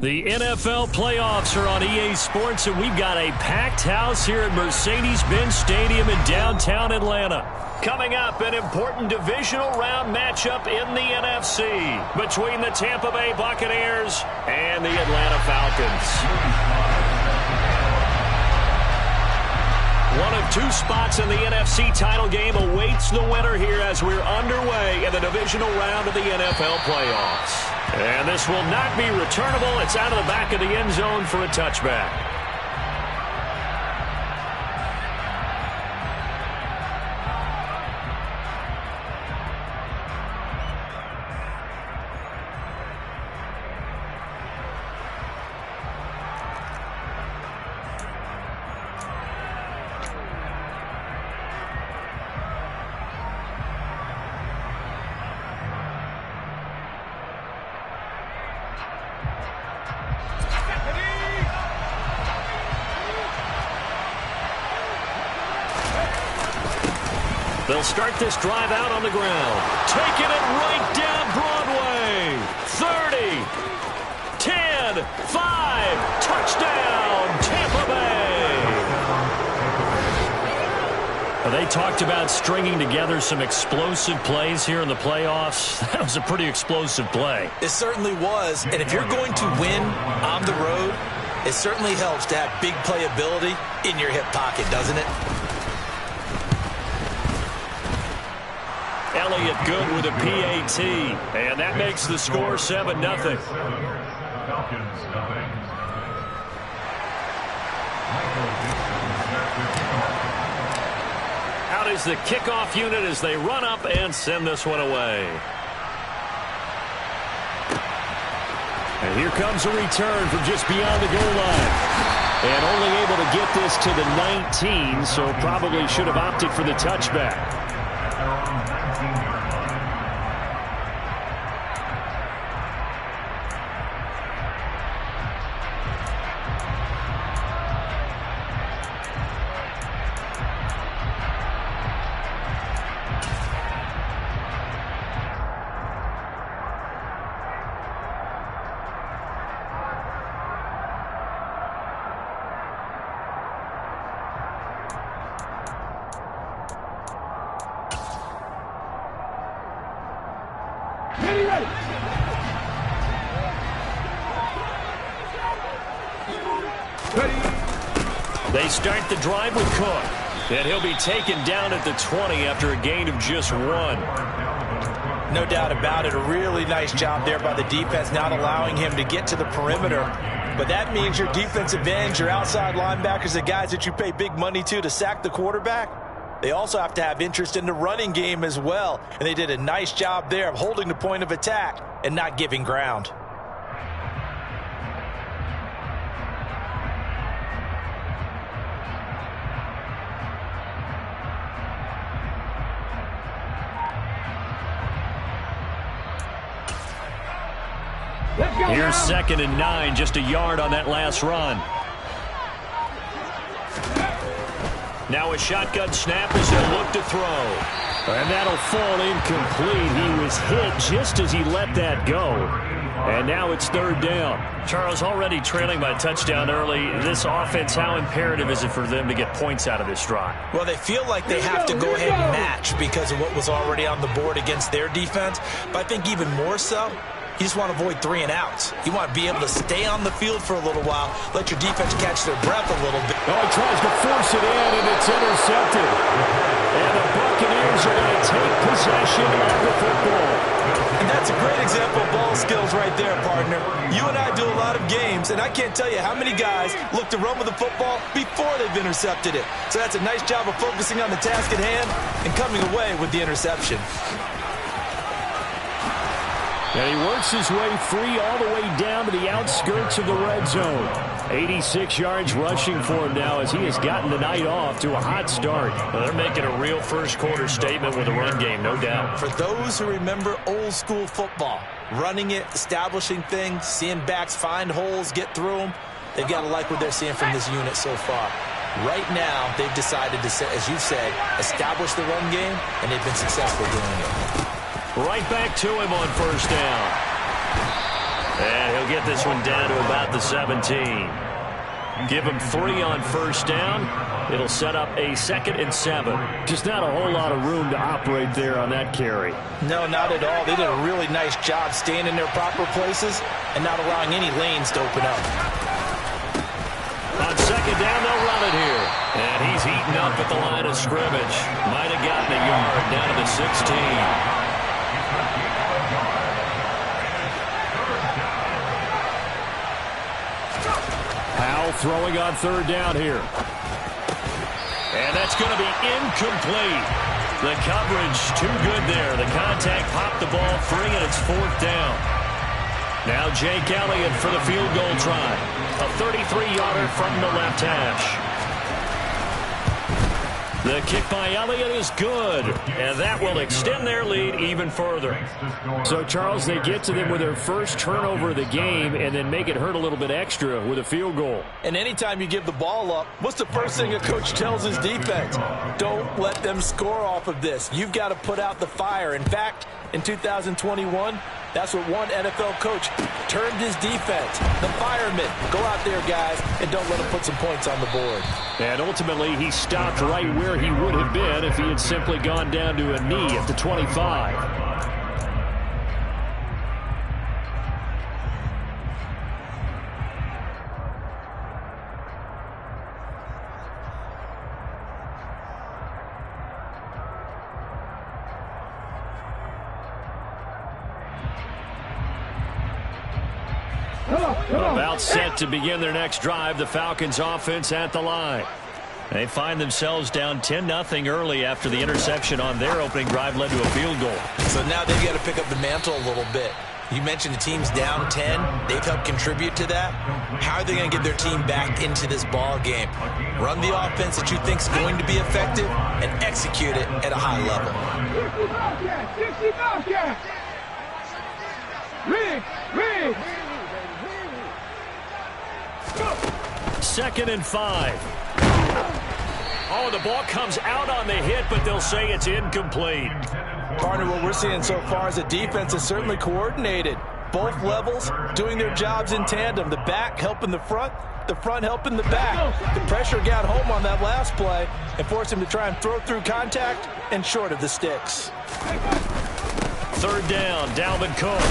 The NFL playoffs are on EA Sports, and we've got a packed house here at Mercedes-Benz Stadium in downtown Atlanta. Coming up, an important divisional round matchup in the NFC between the Tampa Bay Buccaneers and the Atlanta Falcons. One of two spots in the NFC title game awaits the winner here as we're underway in the divisional round of the NFL playoffs. And this will not be returnable. It's out of the back of the end zone for a touchback. They'll start this drive out on the ground. Taking it right down Broadway. 30, 10, 5, touchdown, Tampa Bay. They talked about stringing together some explosive plays here in the playoffs. That was a pretty explosive play. It certainly was. And if you're going to win on the road, it certainly helps to have big playability in your hip pocket, doesn't it? Elliott good with a PAT, and that makes the score 7-0. Out is the kickoff unit as they run up and send this one away. And here comes a return from just beyond the goal line. And only able to get this to the 19, so probably should have opted for the touchback. They start the drive with Cook, and he'll be taken down at the 20 after a gain of just 1. No doubt about it. A really nice job there by the defense, not allowing him to get to the perimeter. But that means your defensive ends, your outside linebackers, the guys that you pay big money to sack the quarterback, they also have to have interest in the running game as well. And they did a nice job there of holding the point of attack and not giving ground. Here's 2nd and 9, just a yard on that last run. Now a shotgun snap as he'll look to throw. And that'll fall incomplete. He was hit just as he let that go. And now it's 3rd down. Charles, already trailing by touchdown early. This offense, how imperative is it for them to get points out of this drive? Well, they feel like they have to go ahead and match because of what was already on the board against their defense. But I think even more so, you just want to avoid 3 and outs. You want to be able to stay on the field for a little while, let your defense catch their breath a little bit. Oh, he tries to force it in, and it's intercepted. And the Buccaneers are going to take possession of the football. And that's a great example of ball skills right there, partner. You and I do a lot of games, and I can't tell you how many guys look to run with the football before they've intercepted it. So that's a nice job of focusing on the task at hand and coming away with the interception. And he works his way free all the way down to the outskirts of the red zone. 86 yards rushing for him now as he has gotten the night off to a hot start. Well, they're making a real first-quarter statement with a run game, no doubt. For those who remember old-school football, running it, establishing things, seeing backs find holes, get through them, they've got to like what they're seeing from this unit so far. Right now, they've decided to, as you said, establish the run game, and they've been successful doing it. Right back to him on 1st down. And They'll get this one down to about the 17. Give them 3 on first down. It'll set up a 2nd and 7. Just not a whole lot of room to operate there on that carry. No, not at all. They did a really nice job staying in their proper places and not allowing any lanes to open up. On 2nd down, they'll run it here. And he's eaten up at the line of scrimmage. Might have gotten a yard down to the 16. Throwing on 3rd down here. And that's going to be incomplete. The coverage too good there. The contact popped the ball free, and it's 4th down. Now Jake Elliott for the field goal try. A 33-yarder from the left hash. The kick by Elliott is good, and that will extend their lead even further. So, Charles, they get to them with their first turnover of the game and then make it hurt a little bit extra with a field goal. And anytime you give the ball up, what's the first thing a coach tells his defense? Don't let them score off of this. You've got to put out the fire. In fact, in 2021, that's what one NFL coach termed his defense. The firemen. Go out there, guys, and don't let them put some points on the board. And ultimately, he stopped right where he would have been if he had simply gone down to a knee at the 25. About set to begin their next drive, the Falcons offense at the line. They find themselves down 10-0 early after the interception on their opening drive led to a field goal. So now they've got to pick up the mantle a little bit. You mentioned the team's down 10. They've helped contribute to that. How are they going to get their team back into this ball game? Run the offense that you think is going to be effective and execute it at a high level. 2nd and 5. Oh, the ball comes out on the hit, but they'll say it's incomplete. Partner, what we're seeing so far is a defense is certainly coordinated. Both levels doing their jobs in tandem. The back helping the front helping the back. The pressure got home on that last play and forced him to try and throw through contact and short of the sticks. 3rd down, Dalvin Cook.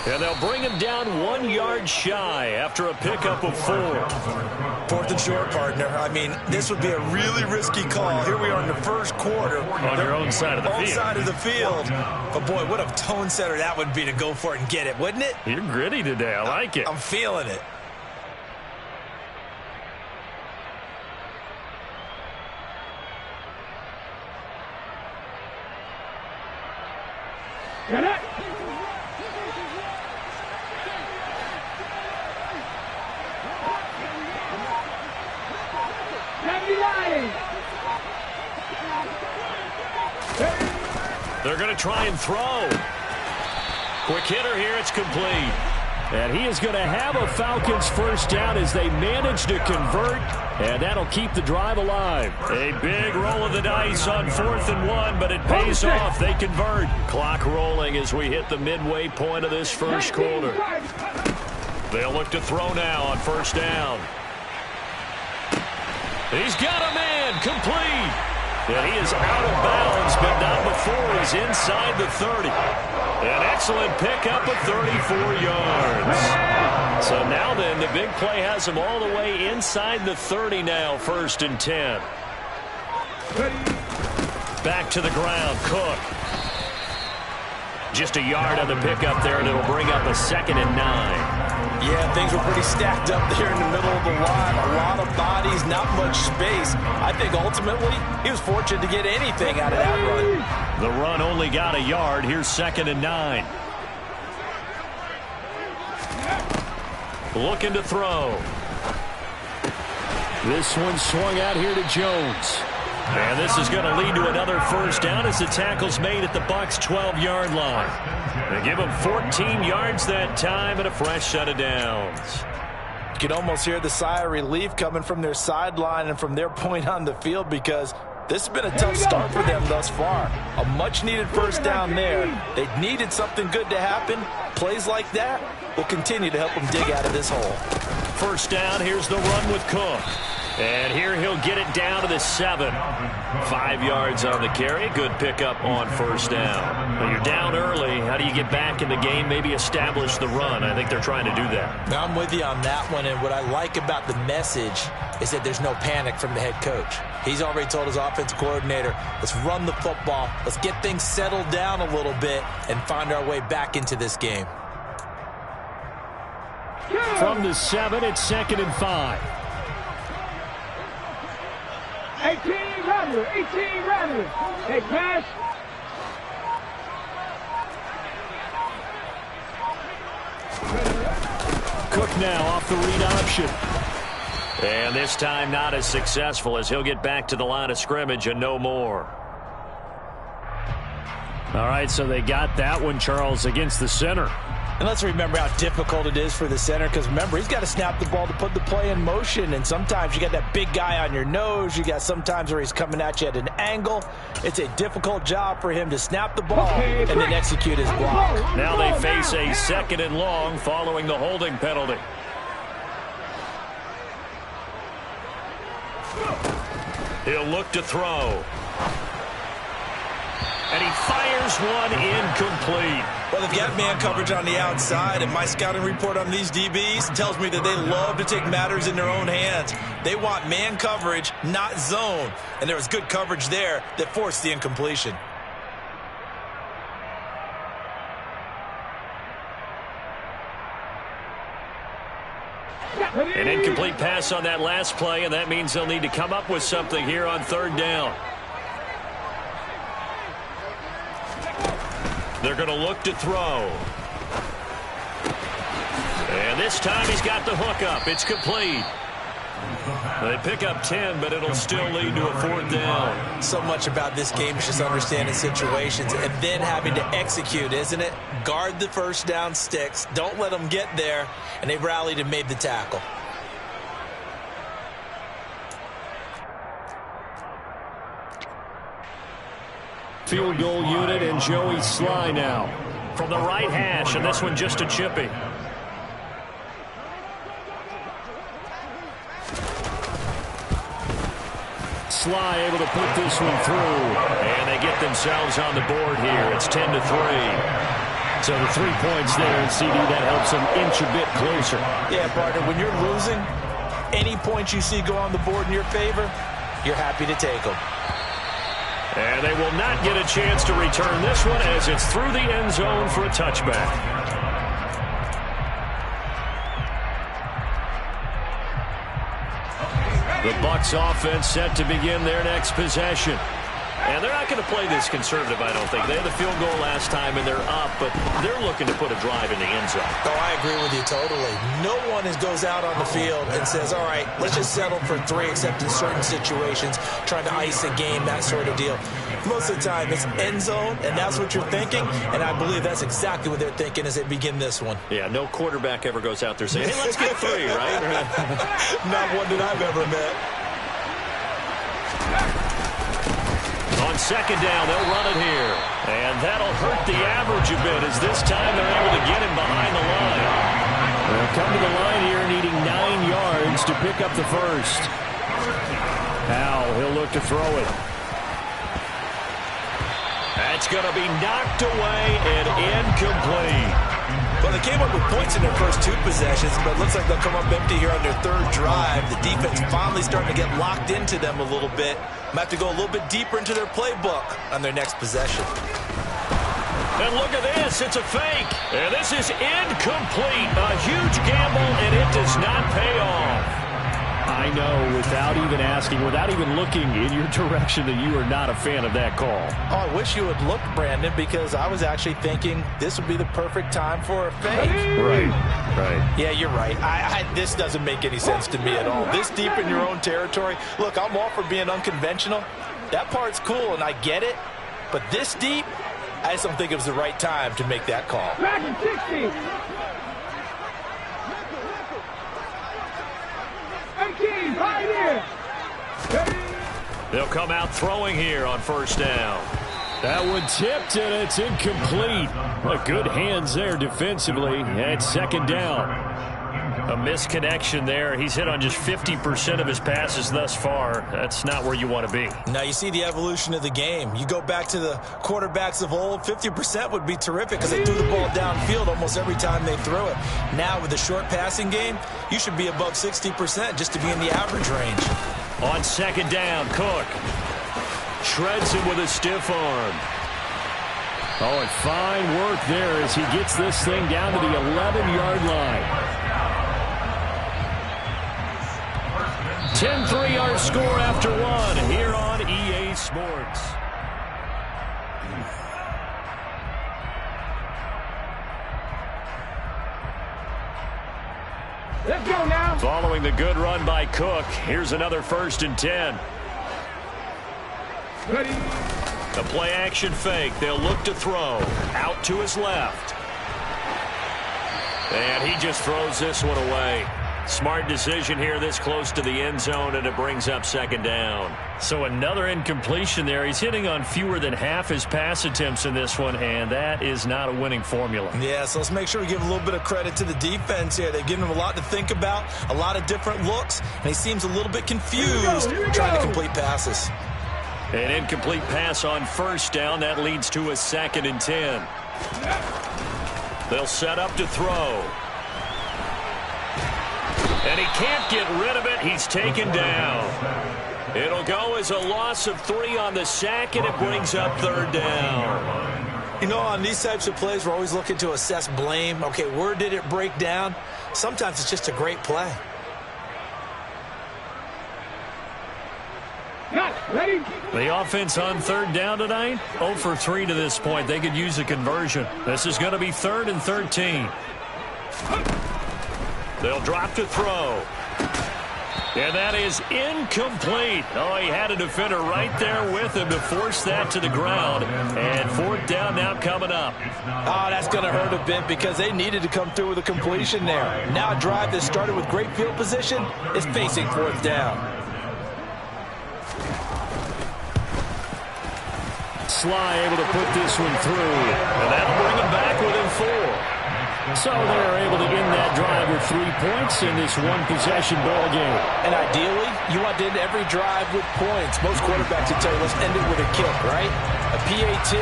And they'll bring him down 1 yard shy after a pickup of 4. 4th and short, partner. I mean, this would be a really risky call. Here we are in the first quarter. On your own side of the field. Side of the field. But, boy, what a tone setter that would be to go for it and get it, wouldn't it? You're gritty today. I like it. I'm feeling it. Get it! They're going to try and throw. Quick hitter here. It's complete. And he is going to have a Falcons first down as they manage to convert, and that'll keep the drive alive. A big roll of the dice on 4th and 1, but it pays off. They convert. Clock rolling as we hit the midway point of this first quarter. They'll look to throw now on 1st down. He's got a man. Complete. And he is out of bounds, but not before he's inside the 30. An excellent pickup of 34 yards. So now then, the big play has him all the way inside the 30 now, 1st and 10. Back to the ground, Cook. Just a yard on the pickup there, and it'll bring up a 2nd and 9. Yeah, things were pretty stacked up there in the middle of the line. A lot of bodies, not much space. I think ultimately he was fortunate to get anything out of that run. The run only got a yard. Here's 2nd and 9. Looking to throw. This one swung out here to Jones. And this is going to lead to another first down as the tackle's made at the Bucs' 12-yard line. They give them 14 yards that time and a fresh set of downs. You can almost hear the sigh of relief coming from their sideline and from their point on the field because This has been a tough start for them thus far. A much-needed first down there. They needed something good to happen. Plays like that will continue to help them dig out of this hole. First down, here's the run with Cook. And here he'll get it down to the 7. 5 yards on the carry. Good pickup on first down. When you're down early, how do you get back in the game, maybe establish the run? I think they're trying to do that. Now, I'm with you on that one, and what I like about the message is that there's no panic from the head coach. He's already told his offensive coordinator, let's run the football, let's get things settled down a little bit and find our way back into this game. From the 7, it's 2nd and 5. 18 Rattler, 18 Rattler. Hey, pass. Cook now off the read option. And this time not as successful as he'll get back to the line of scrimmage and no more. All right, so they got that one, Charles, against the center. And let's remember how difficult it is for the center, because remember, he's got to snap the ball to put the play in motion, and sometimes you got that big guy on your nose. You got sometimes where he's coming at you at an angle. It's a difficult job for him to snap the ball and then execute his block. Now they face a 2nd and long following the holding penalty. He'll look to throw. And he fires one incomplete. Well, they've got man coverage on the outside, and my scouting report on these DBs tells me that they love to take matters in their own hands. They want man coverage, not zone. And there was good coverage there that forced the incompletion. An incomplete pass on that last play, and that means they'll need to come up with something here on 3rd down. They're going to look to throw. And this time he's got the hook up. It's complete. They pick up 10, but it'll still lead to a 4th down. So much about this game is just understanding situations and then having to execute, isn't it? Guard the first down sticks. Don't let them get there. And they rallied and made the tackle. Field goal unit and Joey Sly now. From the right hash, and this one just a chippy. Sly able to put this one through. And they get themselves on the board here. It's 10-3. So the 3 points there, and CD, that helps them inch a bit closer. Yeah, partner, when you're losing, any points you see go on the board in your favor, you're happy to take them. And they will not get a chance to return this one as it's through the end zone for a touchback. The Bucs offense set to begin their next possession. And they're not going to play this conservative, I don't think. They had the field goal last time, and they're up, but they're looking to put a drive in the end zone. Oh, I agree with you totally. No one goes out on the field and says, all right, let's just settle for 3, except in certain situations, trying to ice a game, that sort of deal. Most of the time, it's end zone, and that's what you're thinking, and I believe that's exactly what they're thinking as they begin this one. Yeah, no quarterback ever goes out there saying, hey, let's get 3, right? Not one that I've ever met. On 2nd down, they'll run it here. And that'll hurt the average a bit as this time they're able to get him behind the line. They'll come to the line here needing 9 yards to pick up the first. Now he'll look to throw it. That's going to be knocked away and incomplete. Well, they came up with points in their first 2 possessions, but it looks like they'll come up empty here on their 3rd drive. The defense finally starting to get locked into them a little bit. Might have to go a little bit deeper into their playbook on their next possession. And look at this. It's a fake. And this is incomplete. A huge gamble, and it does not pay off. I know, without even asking, without even looking in your direction, that you are not a fan of that call. Oh, I wish you would look, Brandon, because I was actually thinking this would be the perfect time for a fake. Right. Yeah, you're right. This doesn't make any sense to me at all. This deep in your own territory. Look, I'm all for being unconventional. That part's cool, and I get it. But this deep, I just don't think it was the right time to make that call. Back in 60. 18, right here. They'll come out throwing here on first down. That one tipped, and it's incomplete. Well, good hands there defensively. And second down. A misconnection there. He's hit on just 50% of his passes thus far. That's not where you want to be. Now you see the evolution of the game. You go back to the quarterbacks of old, 50% would be terrific because they threw the ball downfield almost every time they threw it. Now with the short passing game, you should be above 60% just to be in the average range. On second down, Cook shreds him with a stiff arm. Oh, and fine work there as he gets this thing down to the 11-yard line. 10-3 our score after one here on EA Sports. Let's go now. Following the good run by Cook, here's another 1st and 10. Ready. The play action fake. They'll look to throw. Out to his left. And he just throws this one away. Smart decision here this close to the end zone, and it brings up second down. So another incompletion there. He's hitting on fewer than half his pass attempts in this one, and that is not a winning formula. Yeah, so let's make sure we give a little bit of credit to the defense here. They've given him a lot to think about, a lot of different looks, and he seems a little bit confused trying to complete passes. An incomplete pass on first down. That leads to a 2nd and 10. They'll set up to throw. And he can't get rid of it. He's taken down. It'll go as a loss of 3 on the sack, and it brings up 3rd down. You know, on these types of plays, we're always looking to assess blame. Okay, where did it break down? Sometimes it's just a great play. Ready. The offense on 3rd down tonight, 0 for 3 to this point. They could use a conversion. This is going to be 3rd and 13. They'll drop to throw. And that is incomplete. Oh, he had a defender right there with him to force that to the ground. And 4th down now coming up. Oh, that's going to hurt a bit because they needed to come through with a completion there. Now a drive that started with great field position is facing 4th down. Sly able to put this one through. And that'll bring him back within 4. So they're able to end that drive with 3 points in this one-possession ball game. And ideally, you want to end every drive with points. Most quarterbacks will tell you, let's end it with a kick, right? A PAT,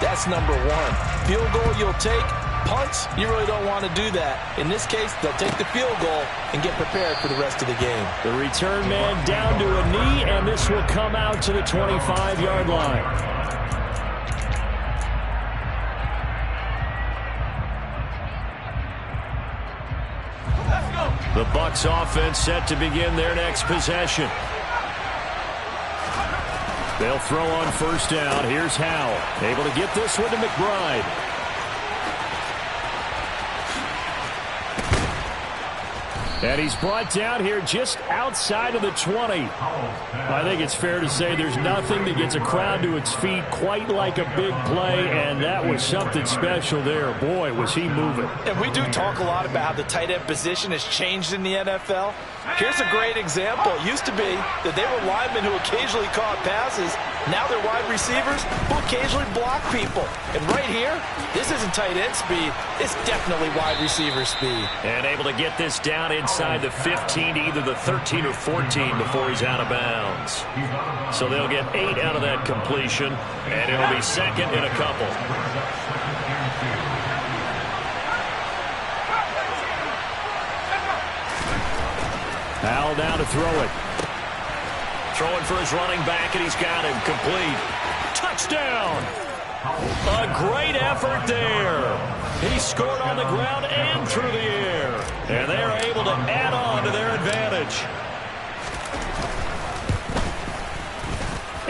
that's number 1. Field goal you'll take. Punts, you really don't want to do that. In this case, they'll take the field goal and get prepared for the rest of the game. The return man down to a knee, and this will come out to the 25-yard line. The Bucs offense set to begin their next possession. They'll throw on first down. Here's Howell. Able to get this one to McBride. And he's brought down here just outside of the 20. I think it's fair to say there's nothing that gets a crowd to its feet quite like a big play, and that was something special there. Boy, was he moving. And we do talk a lot about how the tight end position has changed in the NFL. Here's a great example. It used to be that they were linemen who occasionally caught passes. Now they're wide receivers who occasionally block people. And right here, this isn't tight end speed. It's definitely wide receiver speed. And able to get this down inside the 15 to either the 13 or 14 before he's out of bounds. So they'll get 8 out of that completion, and it'll be 2nd and a couple. Howell down to throw it. Throwing for his running back, and he's got him complete. Touchdown! A great effort there. He scored on the ground and through the air. And they're able to add on to their advantage.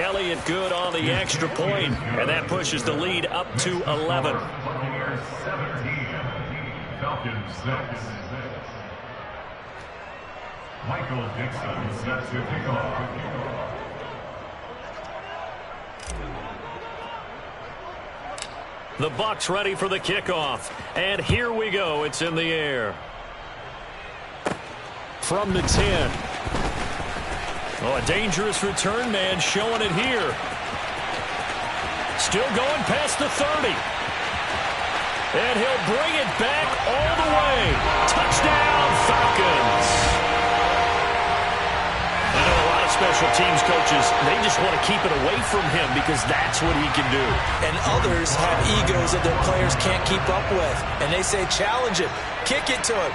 Elliott good on the extra point, and that pushes the lead up to 11. Falcons 6. Michael Dixon set to kick off. The Bucs ready for the kickoff. And here we go. It's in the air. From the 10. Oh, a dangerous return man showing it here. Still going past the 30. And he'll bring it back all the way. Touchdown, Falcons. I know a lot of special teams coaches, they just want to keep it away from him because that's what he can do. And others have egos that their players can't keep up with. And they say, challenge him, kick it to him.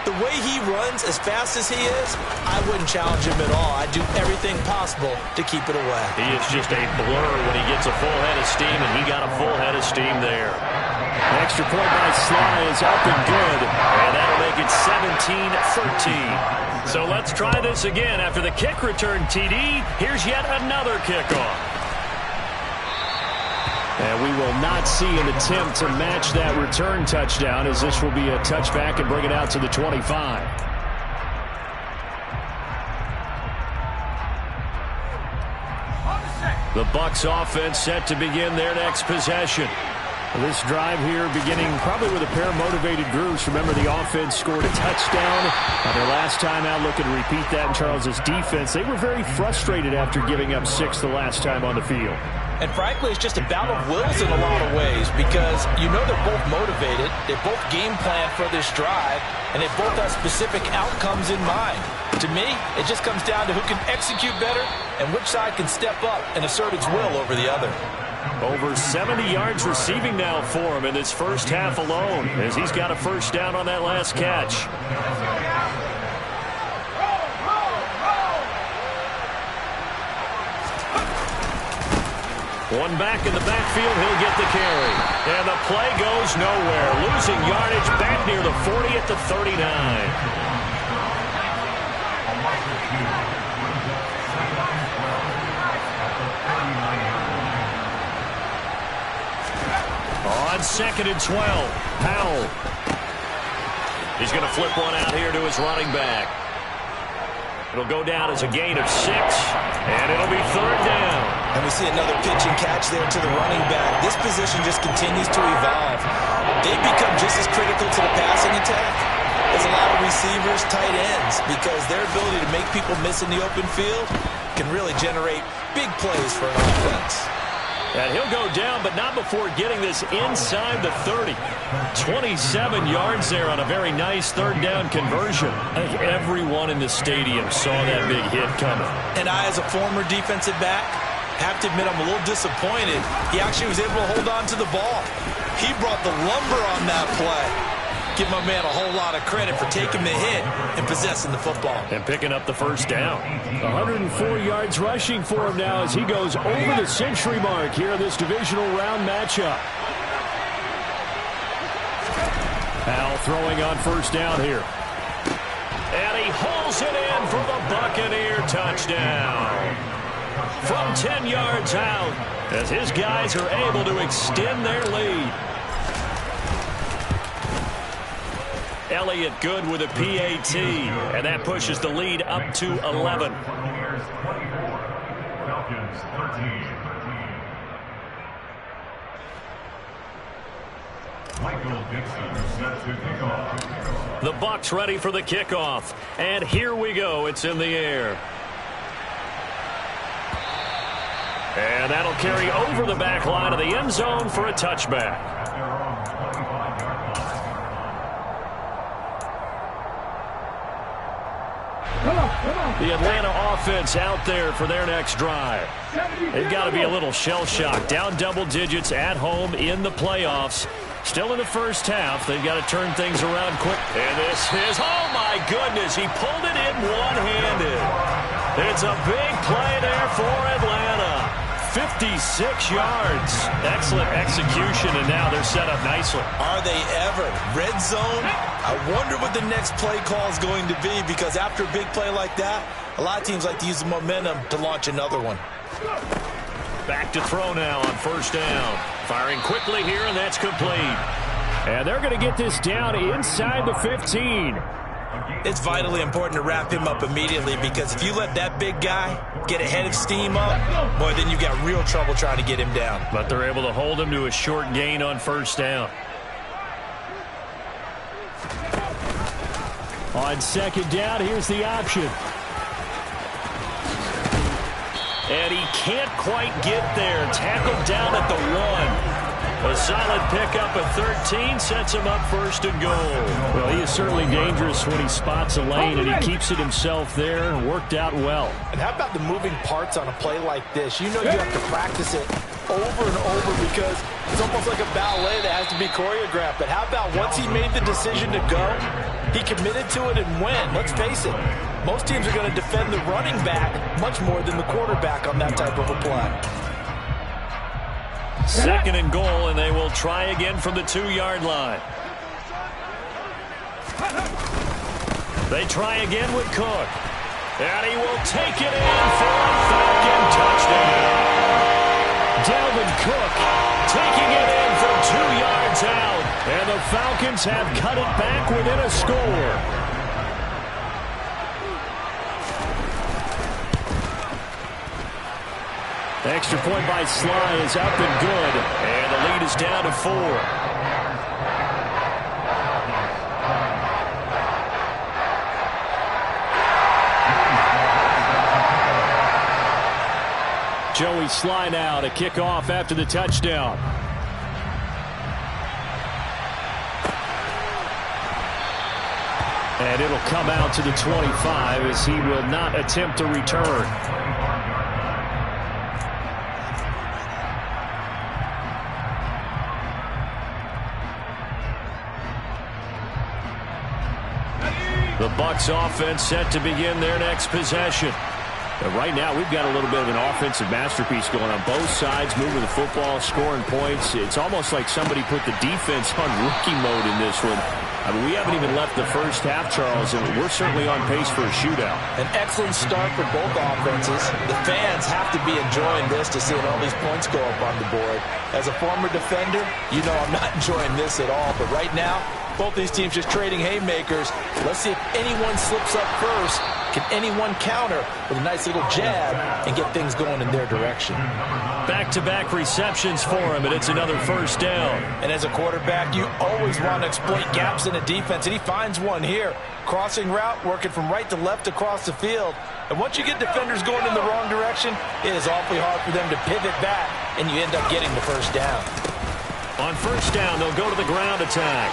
The way he runs, as fast as he is, I wouldn't challenge him at all. I'd do everything possible to keep it away. He is just a blur when he gets a full head of steam, and he got a full head of steam there. An extra point by Sly is up and good. And that'll make it 17-13. So let's try this again. After the kick return TD, here's yet another kickoff. And we will not see an attempt to match that return touchdown, as this will be a touchback and bring it out to the 25. The Bucs offense set to begin their next possession. This drive here beginning probably with a pair of motivated groups. Remember, the offense scored a touchdown on their last time out, looking to repeat that in Charles's defense. They were very frustrated after giving up 6 the last time on the field. And frankly, it's just a battle of wills in a lot of ways because you know they're both motivated, they both game plan for this drive, and they both have specific outcomes in mind. To me, it just comes down to who can execute better and which side can step up and assert its will over the other. Over 70 yards receiving now for him in this first half alone, as he's got a first down on that last catch. One back in the backfield, he'll get the carry. And the play goes nowhere. Losing yardage back near the 40 at the 39. On 2nd and 12, Powell. He's going to flip one out here to his running back. It'll go down as a gain of 6, and it'll be 3rd down. And we see another pitch and catch there to the running back. This position just continues to evolve. They become just as critical to the passing attack as a lot of receivers, tight ends, because their ability to make people miss in the open field can really generate big plays for an offense. And he'll go down, but not before getting this inside the 30. 27 yards there on a very nice 3rd down conversion. I think everyone in the stadium saw that big hit coming. And I, as a former defensive back, have to admit I'm a little disappointed. He actually was able to hold on to the ball. He brought the lumber on that play. Give my man a whole lot of credit for taking the hit and possessing the football. And picking up the first down. 104 yards rushing for him now as he goes over the century mark here in this divisional round matchup. Powell throwing on first down here. And he hauls it in for the Buccaneer touchdown. From 10 yards out, as his guys are able to extend their lead. Elliott good with a PAT, and that pushes the lead up to 11. Falcons 13. Michael Dixon set to kick off. The Bucs ready for the kickoff, and here we go. It's in the air. And that'll carry over the back line of the end zone for a touchback. The Atlanta offense out there for their next drive. They've got to be a little shell-shocked. Down double digits at home in the playoffs. Still in the first half. They've got to turn things around quick. And this is, oh my goodness, he pulled it in one-handed. It's a big play there for Atlanta. 56 yards. Excellent execution, and now they're set up nicely. Are they ever? Red zone? I wonder what the next play call is going to be, because after a big play like that, a lot of teams like to use the momentum to launch another one. Back to throw now on first down. Firing quickly here, and that's complete. And they're going to get this down inside the 15. It's vitally important to wrap him up immediately, because if you let that big guy get a head of steam up, boy, then you got real trouble trying to get him down. But they're able to hold him to a short gain on first down. On second down, here's the option. And he can't quite get there. Tackled down at the 1. A solid pickup at 13 sets him up first and goal. Well, he is certainly dangerous when he spots a lane, and he keeps it himself there and worked out well. And how about the moving parts on a play like this? You know you have to practice it over and over because it's almost like a ballet that has to be choreographed. But how about once he made the decision to go, he committed to it and went. Let's face it, most teams are going to defend the running back much more than the quarterback on that type of a play. Second and goal, and they will try again from the 2-yard line. They try again with Cook. And he will take it in for a Falcon touchdown. Dalvin Cook taking it in from 2 yards out. And the Falcons have cut it back within a score. Extra point by Sly is up and good. And the lead is down to 4. Joey Sly now to kick off after the touchdown. And it'll come out to the 25 as he will not attempt to return. The Bucs offense set to begin their next possession. But right now, we've got a little bit of an offensive masterpiece going on both sides, moving the football, scoring points. It's almost like somebody put the defense on rookie mode in this one. I mean, we haven't even left the first half, Charles, and we're certainly on pace for a shootout. An excellent start for both offenses. The fans have to be enjoying this to see all these points go up on the board. As a former defender, you know I'm not enjoying this at all. But right now, both these teams just trading haymakers. Let's see if anyone slips up first. Can anyone counter with a nice little jab and get things going in their direction? Back-to-back receptions for him, and it's another first down. And as a quarterback, you always want to exploit gaps in a defense, and he finds one here. Crossing route, working from right to left across the field. And once you get defenders going in the wrong direction, it is awfully hard for them to pivot back, and you end up getting the first down. On first down, they'll go to the ground attack.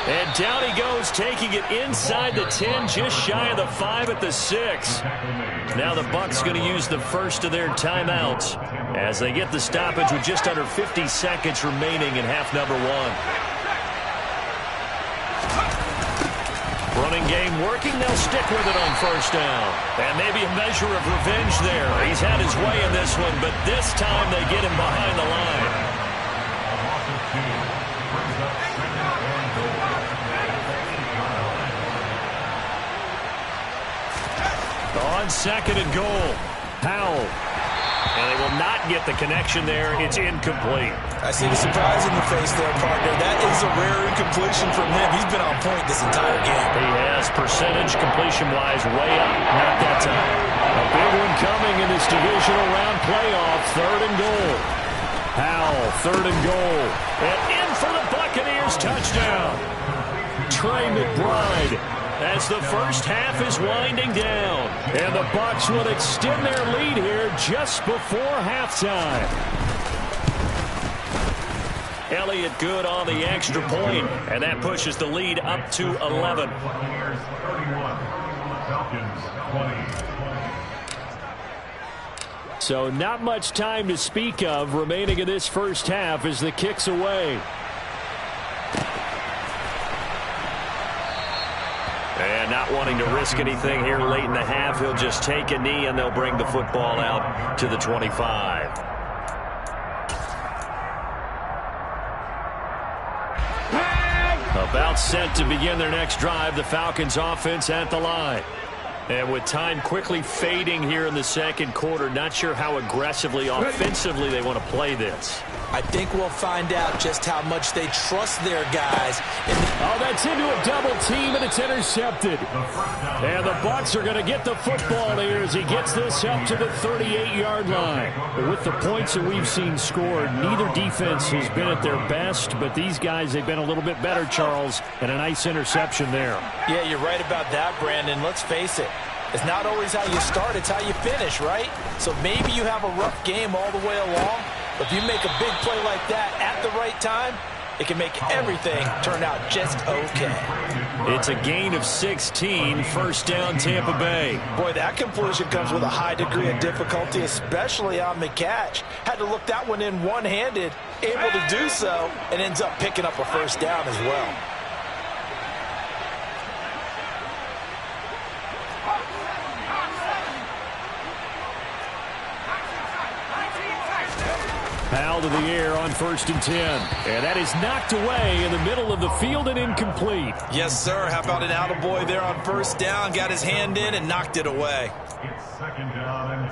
And down he goes, taking it inside the 10, just shy of the 5 at the 6. Now the Bucs going to use the first of their timeouts as they get the stoppage with just under 50 seconds remaining in half number 1. Running game working, they'll stick with it on first down. And maybe a measure of revenge there. He's had his way in this one, but this time they get him behind the line. On second and goal, Powell. And they will not get the connection there. It's incomplete. I see the surprise in the face there, partner. That is a rare incompletion from him. He's been on point this entire game. He has percentage completion-wise way up. Not that time. A big one coming in this divisional round playoff. Third and goal. Powell, third and goal. And in for the Buccaneers touchdown. Trey McBride. As the first half is winding down. And the Bucs will extend their lead here just before halftime. Elliott good on the extra point, and that pushes the lead up to 11. Buccaneers 31, Falcons 20. So not much time to speak of remaining in this first half as the kick's away. And not wanting to risk anything here late in the half, he'll just take a knee and they'll bring the football out to the 25. About set to begin their next drive, the Falcons offense at the line. And with time quickly fading here in the second quarter, not sure how aggressively, offensively they want to play this. I think we'll find out just how much they trust their guys. Oh, that's into a double team, and it's intercepted. And the Bucs are going to get the football here as he gets this up to the 38-yard line. But with the points that we've seen scored, neither defense has been at their best, but these guys, they've been a little bit better, Charles, and a nice interception there. Yeah, you're right about that, Brandon. Let's face it. It's not always how you start, it's how you finish, right? So maybe you have a rough game all the way along, but if you make a big play like that at the right time, it can make everything turn out just okay. It's a gain of 16, first down Tampa Bay. Boy, that completion comes with a high degree of difficulty, especially on the catch. Had to look that one in one-handed, able to do so, and ends up picking up a first down as well. Foul to the air on 1st and 10. And that is knocked away in the middle of the field and incomplete. Yes, sir. How about an attaboy there on 1st down? Got his hand in and knocked it away. It's 2nd down and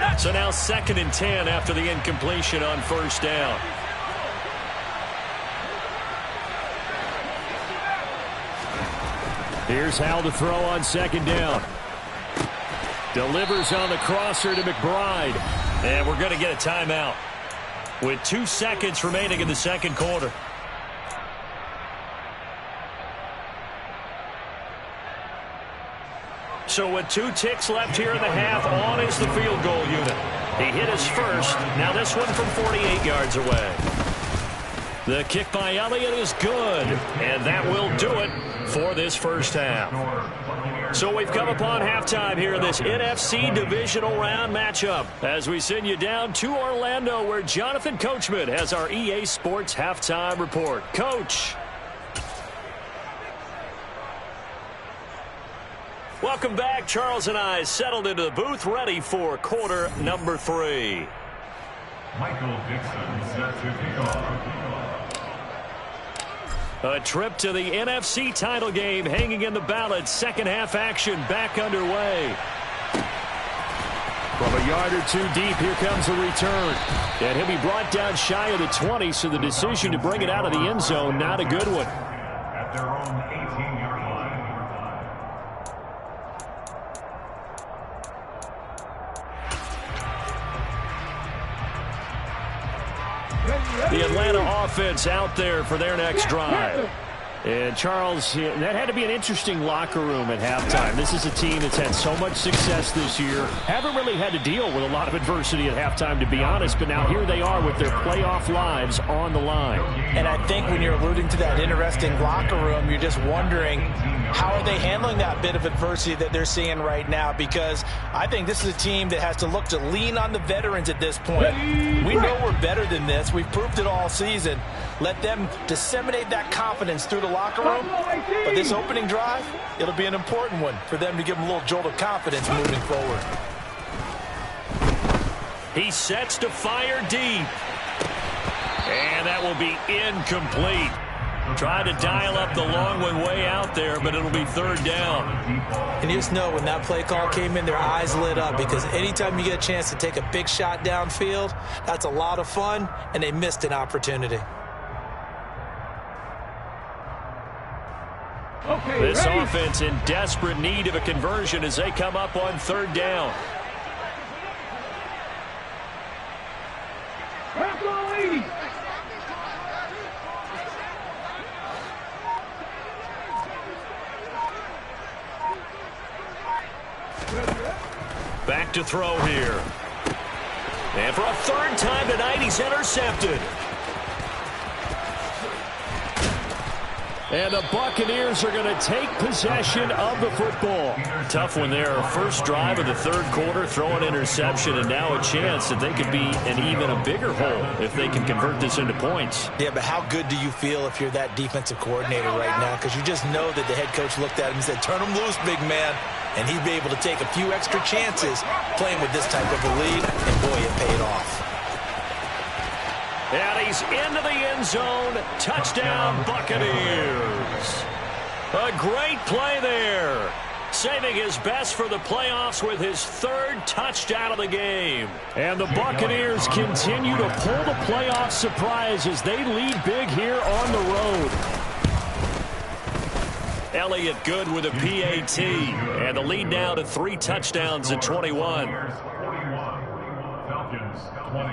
10. So now 2nd and 10 after the incompletion on 1st down. Here's Howell to throw on 2nd down. Delivers on the crosser to McBride. And we're going to get a timeout with 2 seconds remaining in the 2nd quarter. So with 2 ticks left here in the half, on is the field goal unit. He hit his first. Now this one from 48 yards away. The kick by Elliott is good, and that will do it for this first half. So we've come upon halftime here in this NFC divisional round matchup as we send you down to Orlando where Jonathan Coachman has our EA Sports halftime report. Coach. Welcome back. Charles and I settled into the booth ready for quarter number 3. Michael Dixon set to kick off. A trip to the NFC title game hanging in the balance. Second half action back underway. From a yard or 2 deep, here comes the return. And he'll be brought down shy of the 20, so the decision to bring it out of the end zone, not a good one. At their own 18-yard line. The Atlanta offense out there for their next drive. And Charles, that had to be an interesting locker room at halftime. This is a team that's had so much success this year. Haven't really had to deal with a lot of adversity at halftime, to be honest. But now here they are with their playoff lives on the line. And I think when you're alluding to that interesting locker room, you're just wondering, how are they handling that bit of adversity that they're seeing right now? Because I think this is a team that has to look to lean on the veterans at this point. We know we're better than this. We've proved it all season. Let them disseminate that confidence through the locker room. But this opening drive, it'll be an important one for them to give them a little jolt of confidence moving forward. He sets to fire deep. And that will be incomplete. Try to dial up the long one way out there, but it'll be 3rd down. And you just know when that play call came in, their eyes lit up, because anytime you get a chance to take a big shot downfield, that's a lot of fun, and they missed an opportunity. This offense in desperate need of a conversion as they come up on 3rd down. Back to throw here. And for a 3rd time tonight, he's intercepted. And the Buccaneers are going to take possession of the football. Tough one there. First drive of the 3rd quarter, throw an interception, and now a chance that they could be in even a bigger hole if they can convert this into points. Yeah, but how good do you feel if you're that defensive coordinator right now? Because you just know that the head coach looked at him and said, turn him loose, big man. And he'd be able to take a few extra chances playing with this type of a lead, and boy, it paid off. And he's into the end zone. Touchdown, Buccaneers. A great play there. Saving his best for the playoffs with his 3rd touchdown of the game. And the Buccaneers continue to pull the playoff surprise as they lead big here on the road. Elliott good with a PAT. And the lead now to 3 touchdowns at 21. Falcons 20.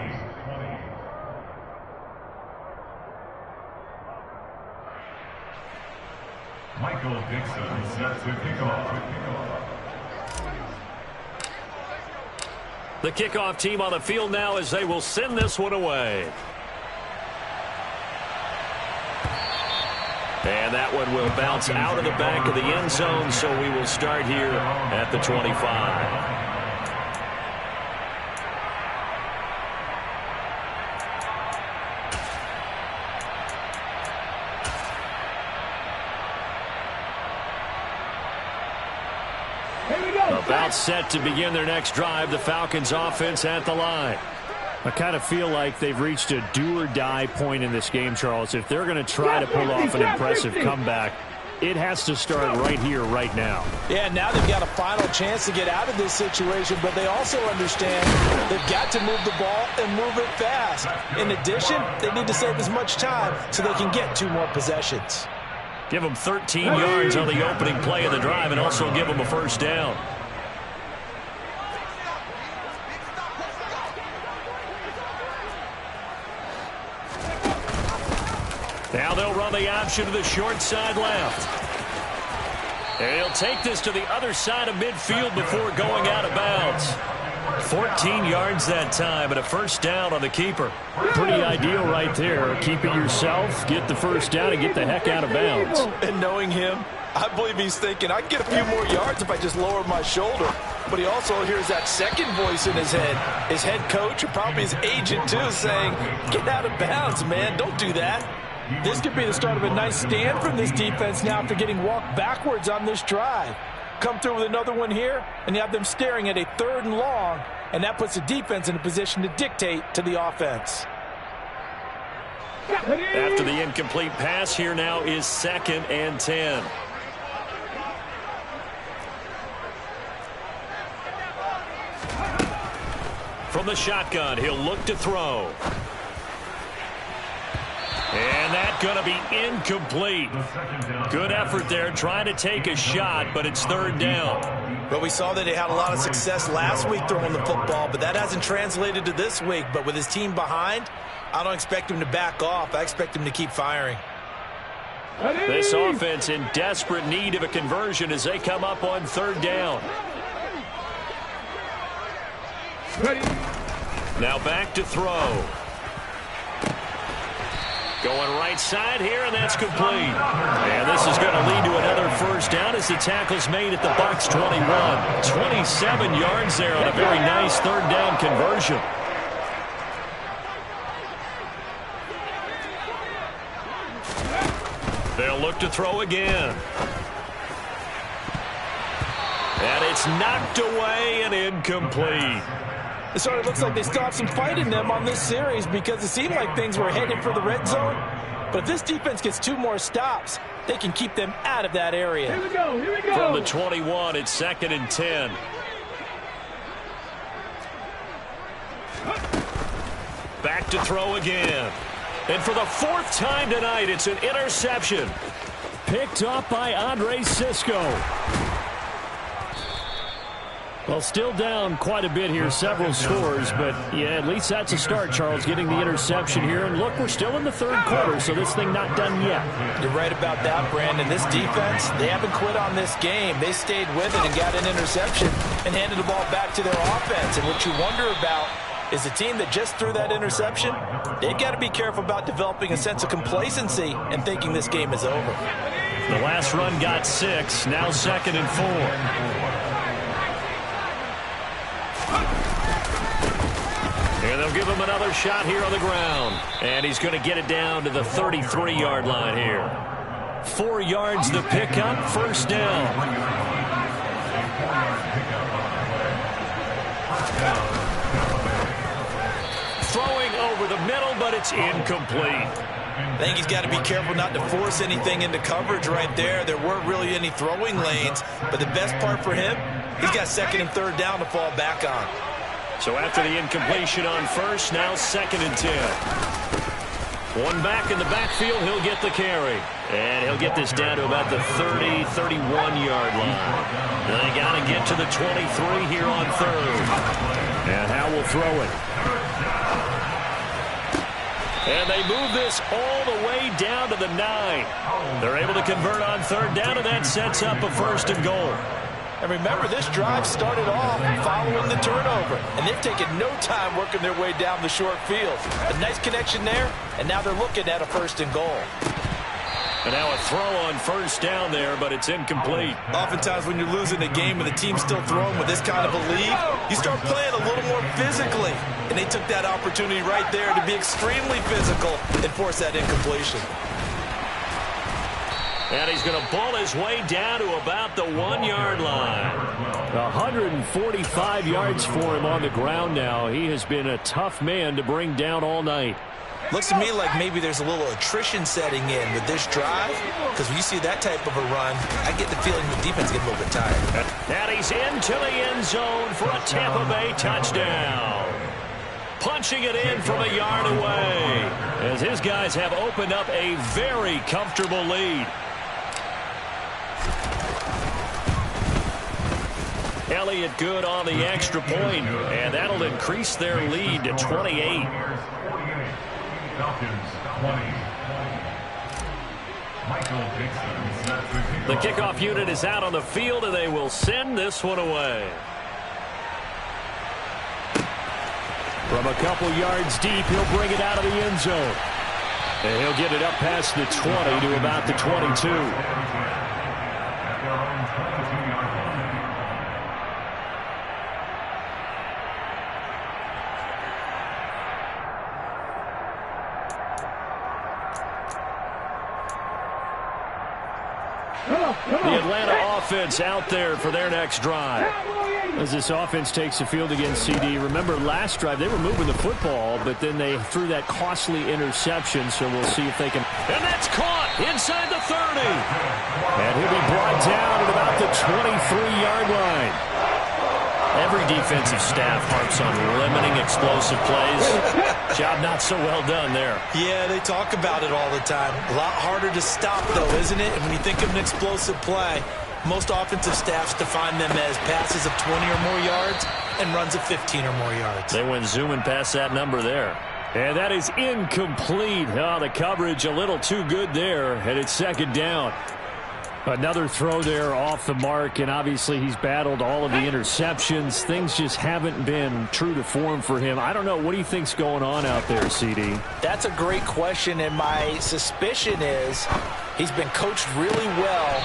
Michael Dixon set to kick off. The kickoff team on the field now as they will send this one away. And that one will bounce out of the back of the end zone, so we will start here at the 25. About set to begin their next drive, the Falcons offense at the line. I kind of feel like they've reached a do-or-die point in this game, Charles. If they're going to try to pull off an impressive comeback, it has to start right here, right now. Yeah, now they've got a final chance to get out of this situation, but they also understand they've got to move the ball and move it fast. In addition, they need to save as much time so they can get 2 more possessions. Give them 13 yards on the opening play of the drive and also give them a first down. Now they'll run the option to the short side left. And he'll take this to the other side of midfield before going out of bounds. 14 yards that time and a first down on the keeper. Pretty ideal right there. Keep it yourself, get the first down, and get the heck out of bounds. And knowing him, I believe he's thinking, I can get a few more yards if I just lower my shoulder. But he also hears that second voice in his head. His head coach, or probably his agent too, saying, get out of bounds, man. Don't do that. This could be the start of a nice stand from this defense now after getting walked backwards on this drive. Come through with another one here, and you have them staring at a 3rd and long, and that puts the defense in a position to dictate to the offense. After the incomplete pass, here now is 2nd and 10. From the shotgun, he'll look to throw. And that's going to be incomplete. Good effort there trying to take a shot, but it's 3rd down. But we saw that he had a lot of success last week throwing the football, but that hasn't translated to this week. But with his team behind, I don't expect him to back off. I expect him to keep firing. This offense in desperate need of a conversion as they come up on 3rd down. Now back to throw. Going right side here, and that's complete. And this is going to lead to another first down as the tackle's made at the Bucs 21. 27 yards there on a very nice 3rd down conversion. They'll look to throw again. And it's knocked away and incomplete. It sort of looks like they still have some fight in them on this series because it seemed like things were headed for the red zone. But if this defense gets 2 more stops, they can keep them out of that area. Here we go, here we go. From the 21, it's 2nd and 10. Back to throw again. And for the 4th time tonight, it's an interception. Picked up by Andre Cisco. Well, still down quite a bit here, several scores, but yeah, at least that's a start, Charles, getting the interception here. And look, we're still in the 3rd quarter, so this thing not done yet. You're right about that, Brandon. This defense, they haven't quit on this game. They stayed with it and got an interception and handed the ball back to their offense. And what you wonder about is the team that just threw that interception, they've got to be careful about developing a sense of complacency and thinking this game is over. The last run got 6, now 2nd and 4. And they'll give him another shot here on the ground. And he's going to get it down to the 33-yard line here. 4 yards the pickup, first down. Throwing over the middle, but it's incomplete. I think he's got to be careful not to force anything into coverage right there. There weren't really any throwing lanes, but the best part for him, he's got 2nd and 3rd down to fall back on. So after the incompletion on first, now 2nd and 10. One back in the backfield, he'll get the carry. And he'll get this down to about the 30, 31-yard line. They got to get to the 23 here on 3rd. And how will throw it. And they move this all the way down to the 9. They're able to convert on third down, and that sets up a 1st and goal. And remember, this drive started off following the turnover, and they've taken no time working their way down the short field. A nice connection there, and now they're looking at a 1st and goal. And now a throw on 1st down there, but it's incomplete. Oftentimes when you're losing a game and the team's still throwing with this kind of a lead, you start playing a little more physically. And they took that opportunity right there to be extremely physical and force that incompletion. And he's going to ball his way down to about the 1-yard line. 145 yards for him on the ground now. He has been a tough man to bring down all night. Looks to me like maybe there's a little attrition setting in with this drive, because when you see that type of a run, I get the feeling the defense gets a little bit tired. And he's into the end zone for a Tampa Bay touchdown. Punching it in from a yard away, as his guys have opened up a very comfortable lead. Elliott good on the extra point, and that'll increase their lead to 28. Falcons 20. The kickoff unit is out on the field, and they will send this one away. From a couple yards deep, he'll bring it out of the end zone. And he'll get it up past the 20 to about the 22. The Atlanta offense out there for their next drive. As this offense takes the field against CD, remember last drive they were moving the football, but then they threw that costly interception, so we'll see if they can. And that's caught inside the 30. And he'll be brought down at about the 23-yard line. Every defensive staff harps on limiting explosive plays. Job not so well done there. Yeah, they talk about it all the time. A lot harder to stop, though, isn't it? And when you think of an explosive play, most offensive staffs define them as passes of 20 or more yards and runs of 15 or more yards. They went zooming past that number there. And that is incomplete. Oh, the coverage a little too good there, and it's 2nd down. Another throw there off the mark, and obviously he's battled all of the interceptions. Things just haven't been true to form for him. I don't know. What do you think's going on out there, CD? That's a great question, and my suspicion is he's been coached really well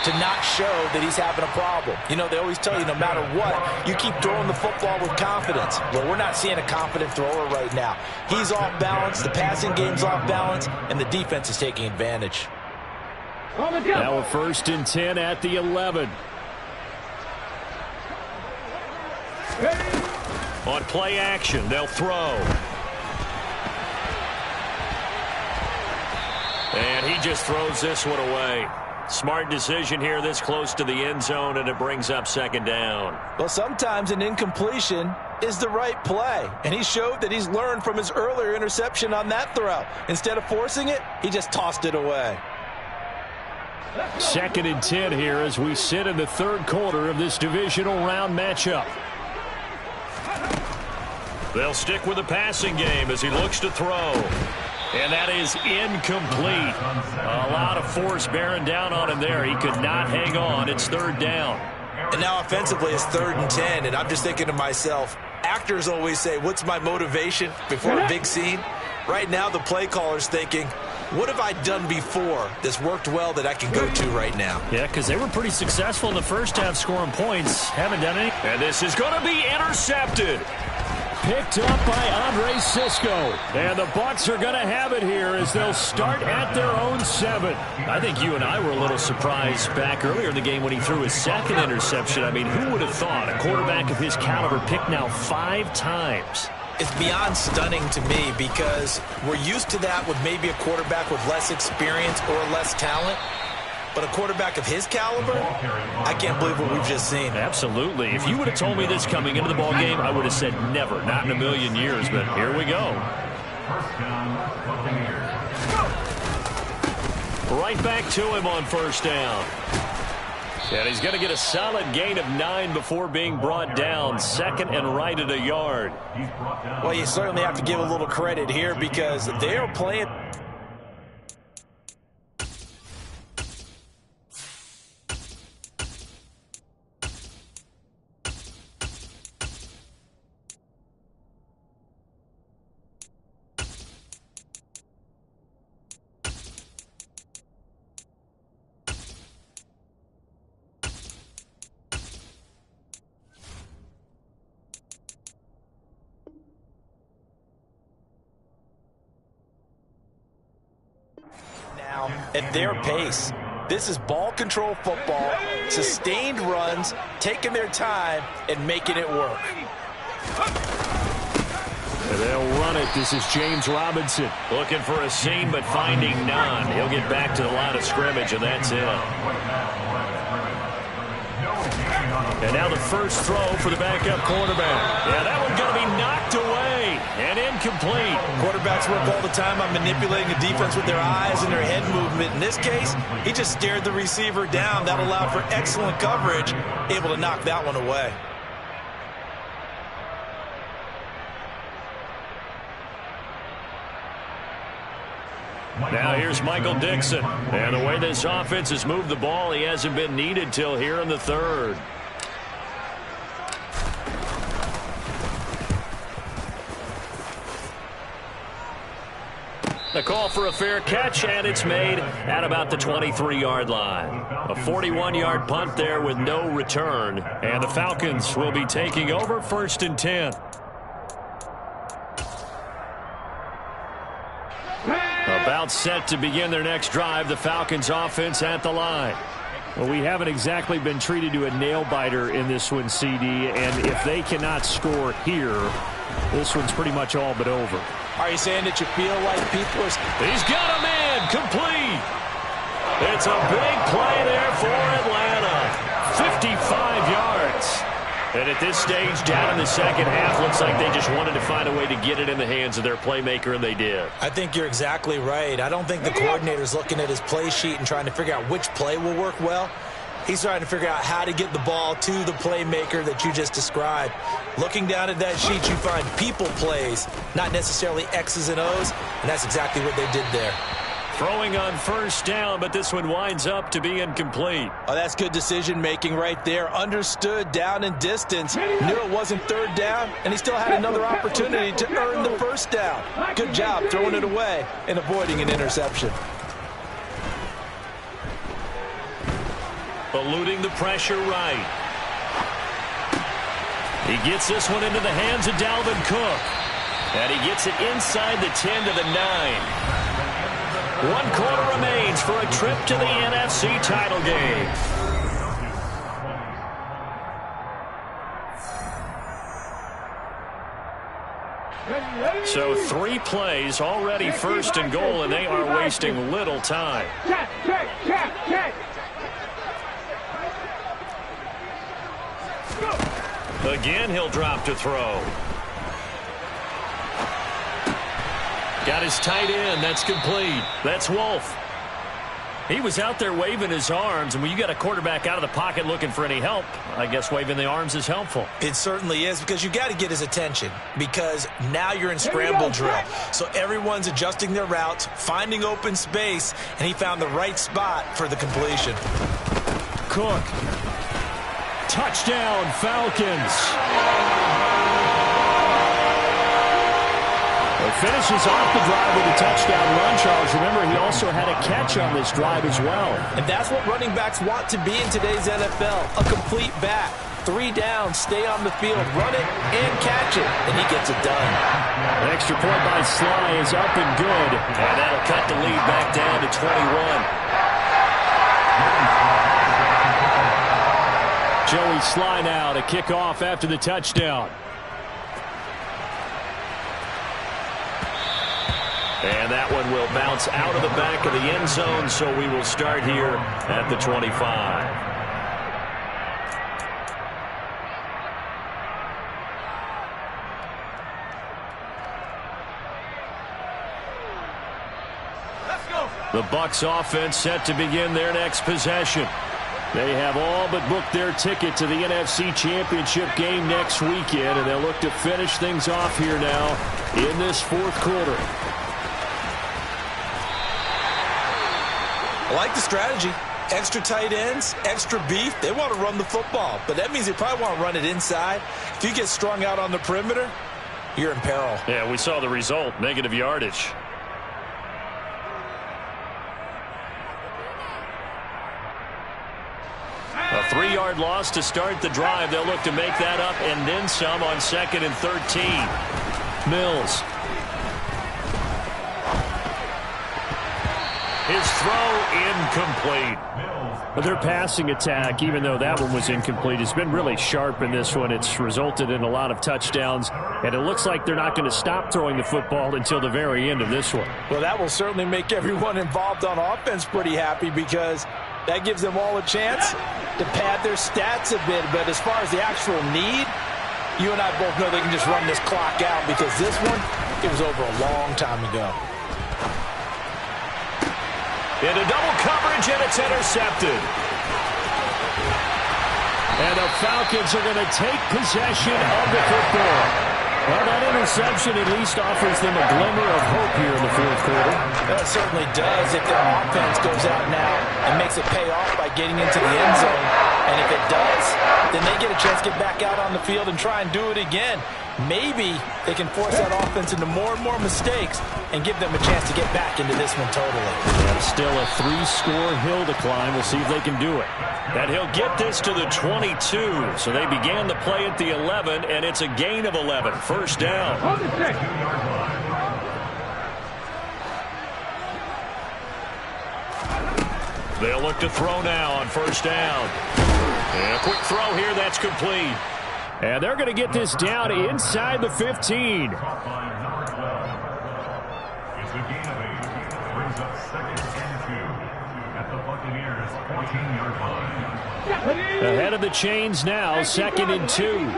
to not show that he's having a problem. You know, they always tell you no matter what, you keep throwing the football with confidence. Well, we're not seeing a confident thrower right now. He's off balance, the passing game's off balance, and the defense is taking advantage. Now a 1st and 10 at the 11. On play action, they'll throw. And he just throws this one away. Smart decision here this close to the end zone, and it brings up 2nd down. Well, sometimes an incompletion is the right play, and he showed that he's learned from his earlier interception on that throw. Instead of forcing it, he just tossed it away. 2nd and 10 here as we sit in the 3rd quarter of this divisional round matchup. They'll stick with the passing game as he looks to throw. And that is incomplete. A lot of force bearing down on him there. He could not hang on. It's 3rd down. And now offensively it's 3rd and 10, and I'm just thinking to myself, actors always say, what's my motivation before a big scene? Right now the play caller's thinking, what have I done before that's worked well that I can go to right now? Yeah, because they were pretty successful in the first half scoring points. Haven't done any. And this is going to be intercepted. Picked up by Andre Cisco. And the Bucs are going to have it here as they'll start at their own 7. I think you and I were a little surprised back earlier in the game when he threw his 2nd interception. I mean, who would have thought a quarterback of his caliber picked now 5 times? It's beyond stunning to me because we're used to that with maybe a quarterback with less experience or less talent. But a quarterback of his caliber, I can't believe what we've just seen. Absolutely. If you would have told me this coming into the ball game, I would have said never, not in a million years. But here we go. Right back to him on 1st down. And he's going to get a solid gain of 9 before being brought down. 2nd and right at a yard. Well, you certainly have to give a little credit here because they're playing. At their pace. This is ball control football, sustained runs, taking their time, and making it work. And they'll run it. This is James Robinson. Looking for a seam, but finding none. He'll get back to the line of scrimmage, and that's it. And now the first throw for the backup quarterback. Yeah, that one's going to be knocked away and incomplete. Quarterbacks work all the time on manipulating the defense with their eyes and their head movement. In this case, he just stared the receiver down. That allowed for excellent coverage, able to knock that one away. Now here's Michael Dixon. And the way this offense has moved the ball, he hasn't been needed till here in the 3rd. The call for a fair catch, and it's made at about the 23-yard line. A 41-yard punt there with no return. And the Falcons will be taking over 1st and 10. About set to begin their next drive, the Falcons offense at the line. Well, we haven't exactly been treated to a nail-biter in this one, CD, and if they cannot score here, this one's pretty much all but over. Are you saying that you feel like people are... He's got a man, complete. It's a big play there for Atlanta. 55 yards. And at this stage, down in the second half, looks like they just wanted to find a way to get it in the hands of their playmaker, and they did. I think you're exactly right. I don't think the coordinator's looking at his play sheet and trying to figure out which play will work well. He's trying to figure out how to get the ball to the playmaker that you just described. Looking down at that sheet, you find people plays, not necessarily X's and O's, and that's exactly what they did there. Throwing on 1st down, but this one winds up to be incomplete. Oh, that's good decision-making right there. Understood down and distance. Knew it wasn't 3rd down, and he still had another opportunity to earn the 1st down. Good job throwing it away and avoiding an interception. Eluding the pressure right. He gets this one into the hands of Dalvin Cook. And he gets it inside the 10 to the 9. 1 quarter remains for a trip to the NFC title game. So 3 plays already 1st and goal, and they are wasting little time. Again, he'll drop to throw. Got his tight end. That's complete. That's Wolf. He was out there waving his arms, and when you got a quarterback out of the pocket looking for any help, I guess waving the arms is helpful. It certainly is, because you got to get his attention, because now you're in scramble drill. So everyone's adjusting their routes, finding open space, and he found the right spot for the completion. Cook. Touchdown, Falcons. Finishes off the drive with a touchdown run, Charles. Remember, he also had a catch on this drive as well. And that's what running backs want to be in today's NFL, a complete back. 3 down, stay on the field, run it, and catch it. And he gets it done. An extra point by Sly is up and good. And that'll cut the lead back down to 21. Joey Sly now to kick off after the touchdown. And that one will bounce out of the back of the end zone, so we will start here at the 25. Let's go. The Bucs offense set to begin their next possession. They have all but booked their ticket to the NFC Championship game next weekend, and they'll look to finish things off here now in this fourth quarter. I like the strategy. Extra tight ends, extra beef. They want to run the football, but that means they probably want to run it inside. If you get strung out on the perimeter, you're in peril. Yeah, we saw the result, negative yardage. A 3-yard loss to start the drive. They'll look to make that up and then some on 2nd and 13. Mills. His throw incomplete. But their passing attack, even though that one was incomplete, has been really sharp in this one. It's resulted in a lot of touchdowns, and it looks like they're not going to stop throwing the football until the very end of this one. Well, that will certainly make everyone involved on offense pretty happy because that gives them all a chance to pad their stats a bit. But as far as the actual need, you and I both know they can just run this clock out because this one, it was over a long time ago. Into double coverage, and it's intercepted. And the Falcons are going to take possession of the football. Well, that interception at least offers them a glimmer of hope here in the fourth quarter. That certainly does if their offense goes out now and makes it pay off by getting into the end zone. And if it does, then they get a chance to get back out on the field and try and do it again. Maybe they can force that offense into more and more mistakes and give them a chance to get back into this one totally. Yeah, still a 3-score hill to climb. We'll see if they can do it. And he'll get this to the 22. So they began the play at the 11, and it's a gain of 11. First down. They'll look to throw now on first down. And a quick throw here, that's complete. And they're going to get this down inside the 15. It's a gain of 8. Brings up 2nd and 2 at the Buccaneers' 14-yard line. Ahead of the chains now, 2nd and 2.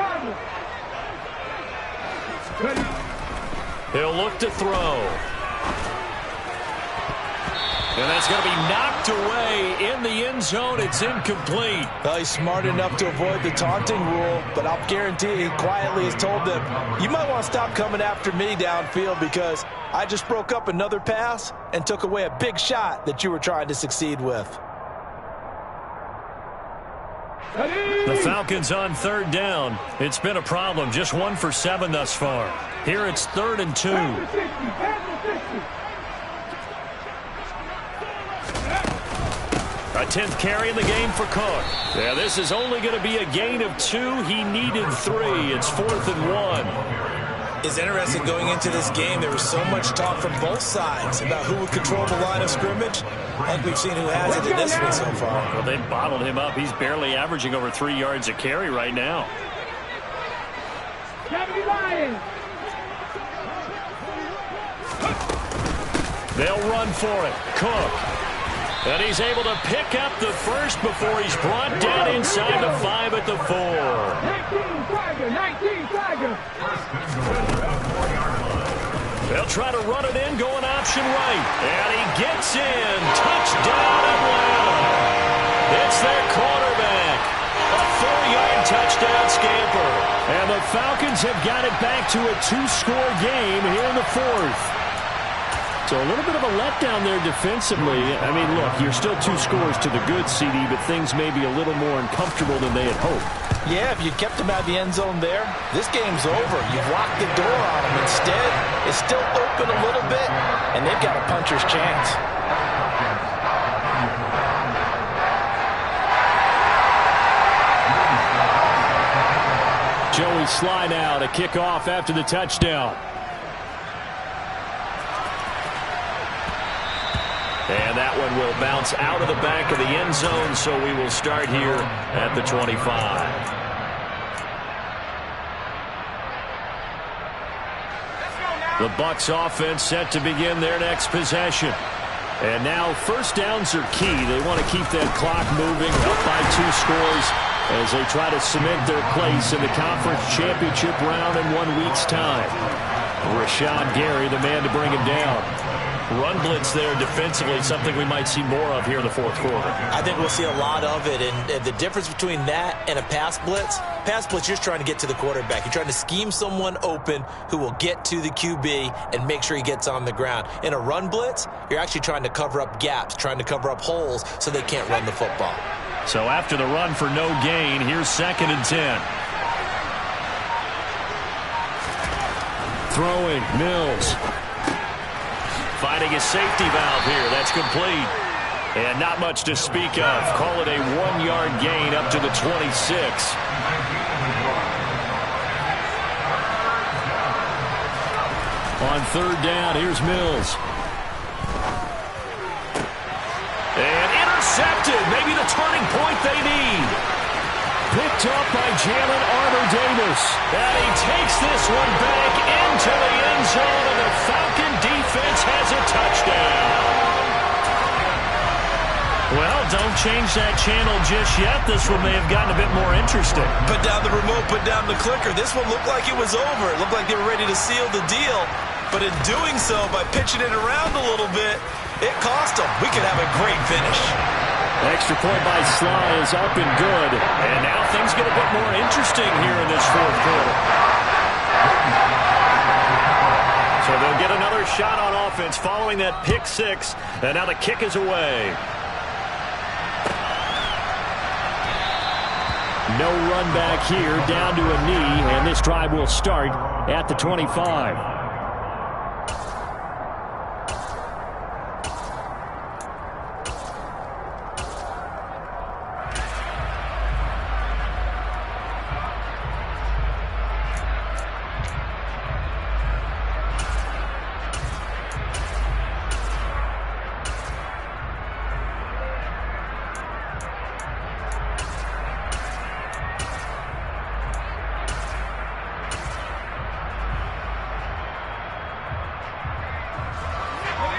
He'll look to throw. And that's going to be knocked away in the end zone. It's incomplete. Well, he's smart enough to avoid the taunting rule, but I'll guarantee he quietly has told them, you might want to stop coming after me downfield because I just broke up another pass and took away a big shot that you were trying to succeed with. The Falcons on 3rd down. It's been a problem. Just 1 for 7 thus far. Here it's 3rd and 2. A 10th carry in the game for Cook. Yeah, this is only going to be a gain of 2. He needed 3. It's 4th and 1. It's interesting going into this game. There was so much talk from both sides about who would control the line of scrimmage. I think we've seen who has it in this one so far. Well, they bottled him up. He's barely averaging over 3 yards a carry right now. They'll run for it. Cook. And he's able to pick up the first before he's brought down inside the 5 at the 4. 19 Tiger. They'll try to run it in, going option right. And he gets in. Touchdown, Atlanta. It's their quarterback. A 4-yard touchdown scamper. And the Falcons have got it back to a 2-score game here in the 4th. So a little bit of a letdown there defensively. I mean, look, you're still 2 scores to the good, CD, but things may be a little more uncomfortable than they had hoped. Yeah, if you kept them out of the end zone there, this game's over. You've locked the door on them. Instead, it's still open a little bit, and they've got a puncher's chance. Joey Sly now to kick off after the touchdown. And that one will bounce out of the back of the end zone, so we will start here at the 25. The Bucs offense set to begin their next possession. And now first downs are key. They want to keep that clock moving, up by 2 scores as they try to cement their place in the conference championship round in 1 week's time. Rashawn Gary, the man to bring him down. Run blitz there defensively, something we might see more of here in the fourth quarter. I think we'll see a lot of it, and the difference between that and a pass blitz, you're just trying to get to the quarterback. You're trying to scheme someone open who will get to the QB and make sure he gets on the ground. In a run blitz, you're actually trying to cover up gaps, trying to cover up holes so they can't run the football. So after the run for no gain, here's 2nd and 10. Throwing, Mills. Finding a safety valve here. That's complete. And not much to speak of. Call it a 1-yard gain up to the 26. On 3rd down, here's Mills. And intercepted. Maybe the turning point they need. Picked up by Jalen Armour-Davis. And he takes this one back into the end zone, and the Falcon defense has a touchdown. Well, don't change that channel just yet. This one may have gotten a bit more interesting. Put down the remote, put down the clicker. This one looked like it was over. It looked like they were ready to seal the deal. But in doing so, by pitching it around a little bit, it cost them. We could have a great finish. Extra point by Sly is up and good. And now things get a bit more interesting here in this fourth quarter. So they'll get another shot on offense following that pick 6. And now the kick is away. No run back here, down to a knee, and this drive will start at the 25.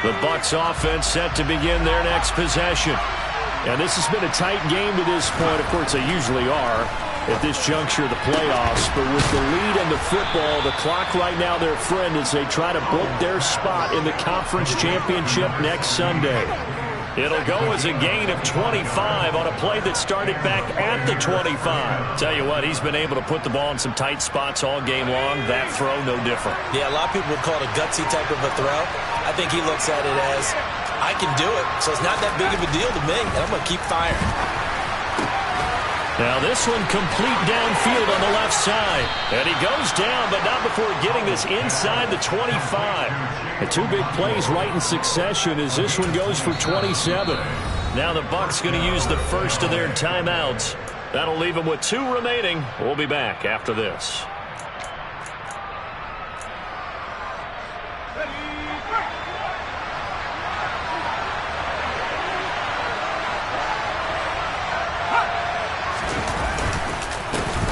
The Bucs offense set to begin their next possession. And this has been a tight game to this point. Of course, they usually are at this juncture of the playoffs. But with the lead and the football, the clock right now their friend as they try to book their spot in the conference championship next Sunday. It'll go as a gain of 25 on a play that started back at the 25. Tell you what, he's been able to put the ball in some tight spots all game long. That throw, no different. Yeah, a lot of people would call it a gutsy type of a throw. I think he looks at it as, I can do it, so it's not that big of a deal to me, and I'm going to keep firing. Now this one complete downfield on the left side. And he goes down, but not before getting this inside the 25. The two big plays right in succession as this one goes for 27. Now the Bucs going to use the first of their timeouts. That'll leave them with 2 remaining. We'll be back after this.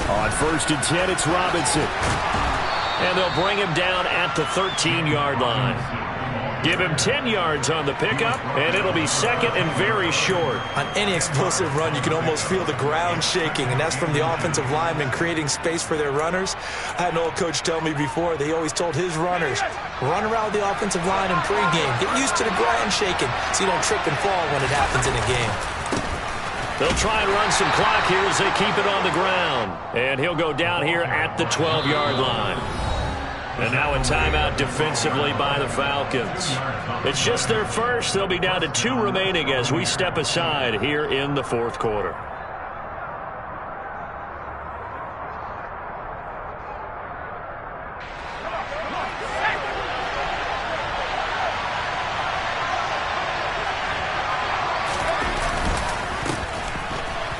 On 1st and 10, it's Robinson. And they'll bring him down at the 13-yard line. Give him 10 yards on the pickup, and it'll be 2nd and very short. On any explosive run, you can almost feel the ground shaking, and that's from the offensive linemen creating space for their runners. I had an old coach tell me before, they always told his runners, run around the offensive line in pregame. Get used to the ground shaking so you don't trip and fall when it happens in a game. They'll try and run some clock here as they keep it on the ground. And he'll go down here at the 12-yard line. And now a timeout defensively by the Falcons. It's just their first. They'll be down to 2 remaining as we step aside here in the fourth quarter.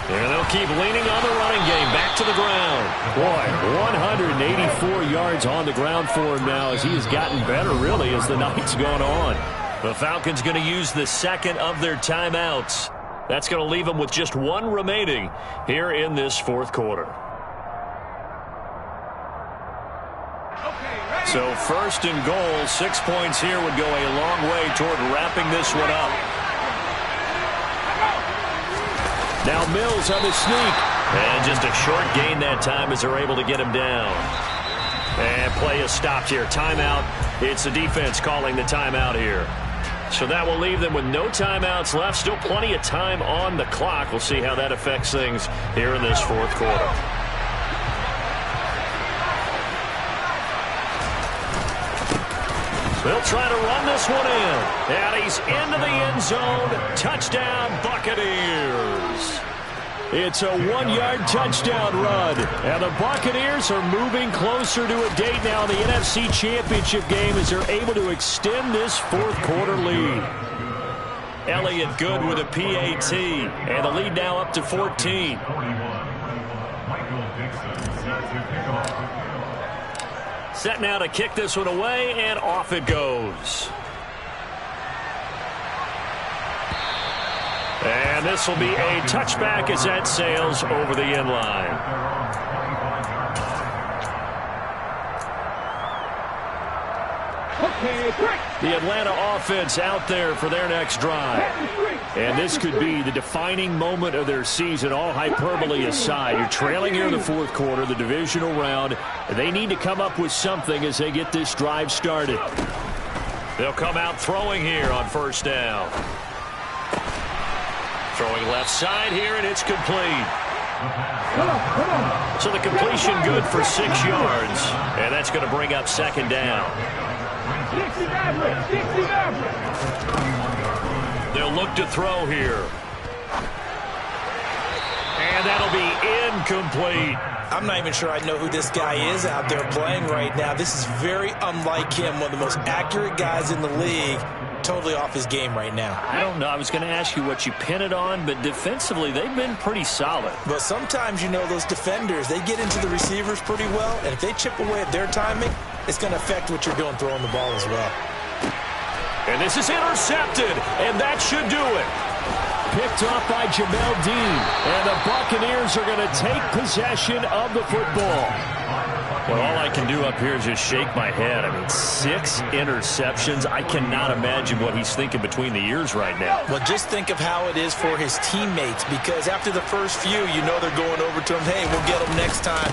And they'll keep leaning on the running game. Back to the ground. Boy, 184 yards on the ground for him now as he has gotten better, really, as the night's gone on. The Falcons going to use the second of their timeouts. That's going to leave them with just 1 remaining here in this fourth quarter. So 1st and goal, 6 points here would go a long way toward wrapping this one up. Now Mills on the sneak. And just a short gain that time as they're able to get him down. And play is stopped here. Timeout. It's the defense calling the timeout here. So that will leave them with no timeouts left. Still plenty of time on the clock. We'll see how that affects things here in this fourth quarter. They'll try to run this one in. And he's into the end zone. Touchdown, Buccaneers. It's a 1-yard touchdown run. And the Buccaneers are moving closer to a date now in the NFC Championship game as they're able to extend this fourth quarter lead. Elliott good with a PAT. And the lead now up to 14. Set now to kick this one away, and off it goes. And this will be a touchback as that sails over the end line. The Atlanta offense out there for their next drive. And this could be the defining moment of their season, all hyperbole aside. You're trailing here in the fourth quarter, the divisional round. They need to come up with something as they get this drive started. They'll come out throwing here on first down. Throwing left side here, and it's complete. So the completion good for 6 yards, and that's going to bring up second down. They'll look to throw here. And that'll be incomplete. I'm not even sure I know who this guy is out there playing right now. This is very unlike him, one of the most accurate guys in the league. Totally off his game right now. I don't know. I was going to ask you what you pin it on, but defensively, they've been pretty solid. But sometimes, you know, those defenders, they get into the receivers pretty well, and if they chip away at their timing, it's going to affect what you're doing throwing the ball as well. And this is intercepted, and that should do it. Picked off by Jamel Dean, and the Buccaneers are going to take possession of the football. Well, all I can do up here is just shake my head. I mean, 6 interceptions. I cannot imagine what he's thinking between the ears right now. Well, just think of how it is for his teammates, because after the first few, you know they're going over to him, hey, we'll get them next time.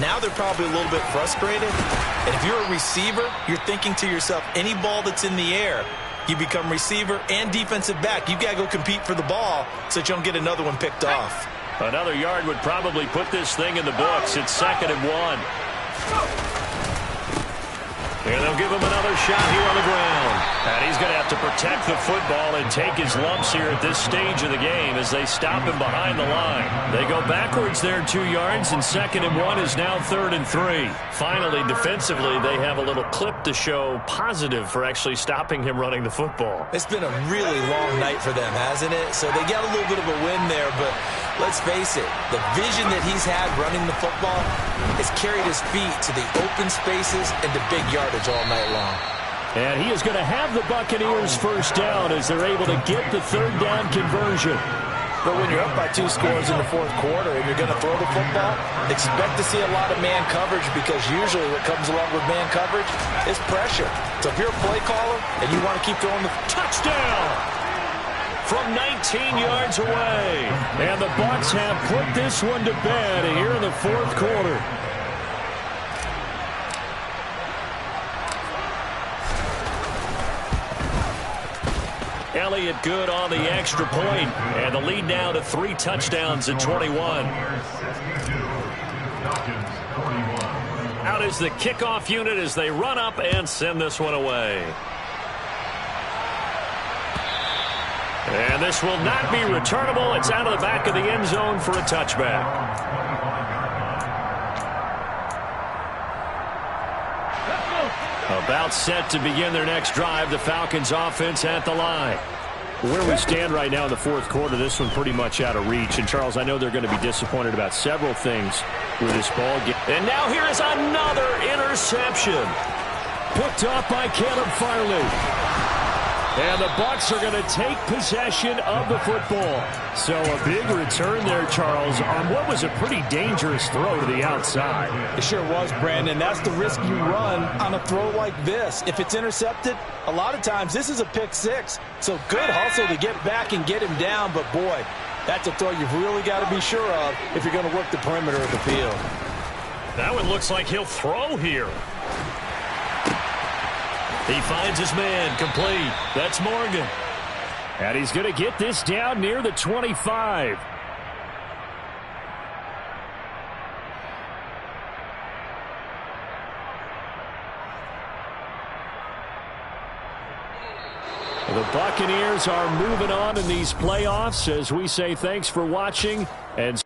Now they're probably a little bit frustrated. And if you're a receiver, you're thinking to yourself, any ball that's in the air, you become receiver and defensive back. You've got to go compete for the ball so that you don't get another one picked off. Another yard would probably put this thing in the books. It's 2nd and 1. And they'll give him another shot here on the ground. And he's going to have to protect the football and take his lumps here at this stage of the game as they stop him behind the line. They go backwards there 2 yards, and 2nd and 1 is now 3rd and 3. Finally, defensively, they have a little clip to show positive for actually stopping him running the football. It's been a really long night for them, hasn't it? So they got a little bit of a win there, but let's face it, the vision that he's had running the football has carried his feet to the open spaces and the big yardage all night long. And he is going to have the Buccaneers first down as they're able to get the 3rd down conversion. But when you're up by 2 scores in the fourth quarter and you're going to throw the football, expect to see a lot of man coverage, because usually what comes along with man coverage is pressure. So if you're a play caller and you want to keep throwing the touchdown from 19 yards away. And the Bucs have put this one to bed here in the fourth quarter. Elliott good on the extra point, and the lead now to 3 touchdowns at 21. Out is the kickoff unit as they run up and send this one away. And this will not be returnable. It's out of the back of the end zone for a touchback. About set to begin their next drive. The Falcons offense at the line. Where we stand right now in the fourth quarter, this one pretty much out of reach. And, Charles, I know they're going to be disappointed about several things with this ball game. And now here is another interception. Picked off by Caleb Farley. And the Bucs are going to take possession of the football. So a big return there, Charles, on what was a pretty dangerous throw to the outside. It sure was, Brandon. That's the risk you run on a throw like this. If it's intercepted, a lot of times this is a pick 6. So good hustle to get back and get him down. But, boy, that's a throw you've really got to be sure of if you're going to work the perimeter of the field. That one looks like he'll throw here. He finds his man, complete. That's Morgan. And he's going to get this down near the 25. The Buccaneers are moving on in these playoffs as we say thanks for watching and